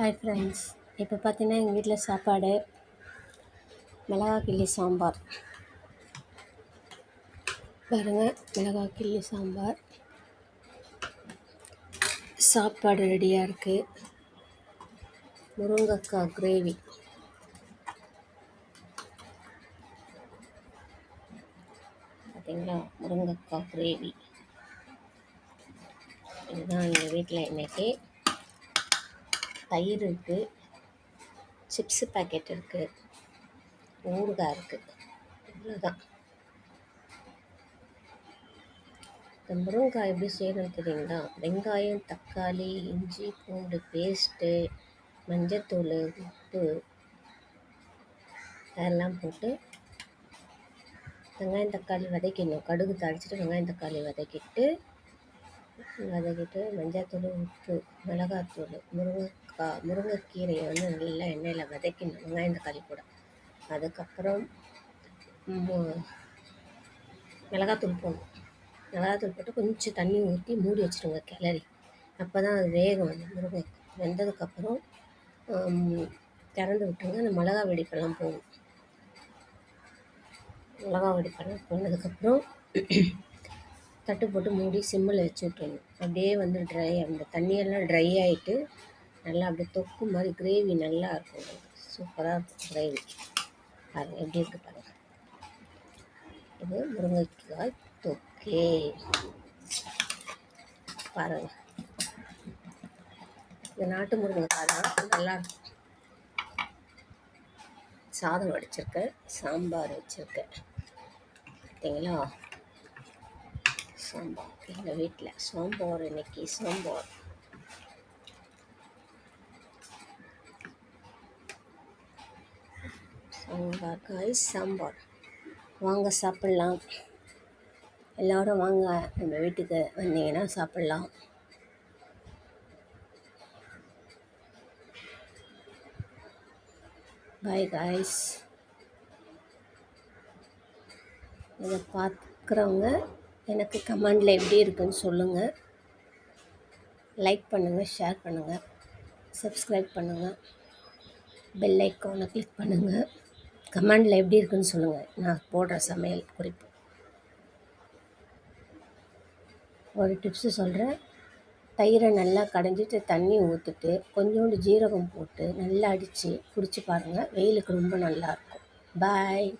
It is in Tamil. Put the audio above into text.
Hi friends. இப்போ பார்த்தீங்கன்னா எங்கள் வீட்டில் சாப்பாடு மிளகா கிள்ளி சாம்பார். பாருங்கள், மிளகா கிள்ளி சாம்பார் சாப்பாடு ரெடியாக இருக்குது. முருங்கைக்காய் கிரேவி. பார்த்தீங்களா, முருங்கைக்காய் கிரேவி. இதுதான் எங்கள் வீட்டில் இன்றைக்கி. தயிர் இருக்குது, சிப்ஸு பேக்கெட் இருக்குது, ஊறுகாய் இருக்குது. இவ்வளோதான். இந்த முருங்கைக்காய் எப்படி செய்யணும்னு தெரியுங்களா? வெங்காயம், தக்காளி, இஞ்சி பூண்டு பேஸ்ட்டு, மஞ்சத்தூள், உப்பு அதெல்லாம் போட்டு வெங்காயம் தக்காளி வதக்கிடணும். கடுகு தாளிச்சிட்டு வெங்காயம் தக்காளி வதக்கிட்டு மஞ்சத்தூள், உப்பு, மிளகாத்தூள், முருங்கைக்கீரையை நல்லா எண்ணெயில் வதக்கிடணும் வெங்காயம் தக்காளி கூட. அதுக்கப்புறம் மிளகாத்தூள் போடணும். மிளகாத்தூள் போட்டு கொஞ்சம் தண்ணி ஊற்றி மூடி வச்சுருங்க கிளறி. அப்போ தான் அது வேகும். அந்த முருங்கை வெந்ததுக்கப்புறம் திறந்து விட்டுருங்க. அந்த மிளகா வெடிப்பெல்லாம் போகும். மிளகா வெடிப்பெல்லாம் போனதுக்கப்புறம் தட்டு போட்டு மூடி சிம்மில் வச்சு விட்டுருணும். அப்படியே அந்த தண்ணியெல்லாம் ட்ரை ஆகிட்டு நல்லா அப்படியே தொக்கு மாதிரி கிரேவி நல்லா இருக்கும். சூப்பராக இருக்கும் கிரேவி. பாருங்கள் எப்படி இருக்குது பாருங்கள். இது முருங்கைக்காய் தொக்கே பாருங்கள். இந்த நாட்டு முருங்கைக்காய் தான் நல்லாயிருக்கும். சாதம் வடிச்சிருக்கேன், சாம்பார் வச்சுருக்கேன். பார்த்தீங்களா, சாம்பார். எங்கள் வீட்டில் சாம்பார் இன்னைக்கு. சாம்பார் காய் சாம்பார். வாங்க சாப்பிட்லாம். எல்லோரும் வாங்க, நம்ம வீட்டுக்கு வந்தீங்கன்னா சாப்பிட்லாம். Bye guys. இதை பார்க்குறவங்க எனக்கு கமெண்டில் எப்படி இருக்குன்னு சொல்லுங்கள். லைக் பண்ணுங்கள், ஷேர் பண்ணுங்கள், சப்ஸ்கிரைப் பண்ணுங்கள், பெல் ஐக்கானை கிளிக் பண்ணுங்கள். கமெண்டில் எப்படி இருக்குன்னு சொல்லுங்கள். நான் போடுற சமையல் குறிப்பு. ஒரு டிப்ஸு சொல்கிறேன். தயிரை நல்லா கடைஞ்சிட்டு தண்ணி ஊற்றிட்டு கொஞ்சோண்டு ஜீரகம் போட்டு நல்லா அடித்து குடிச்சு பாருங்கள். வெயிலுக்கு ரொம்ப நல்லாயிருக்கும். பாய்.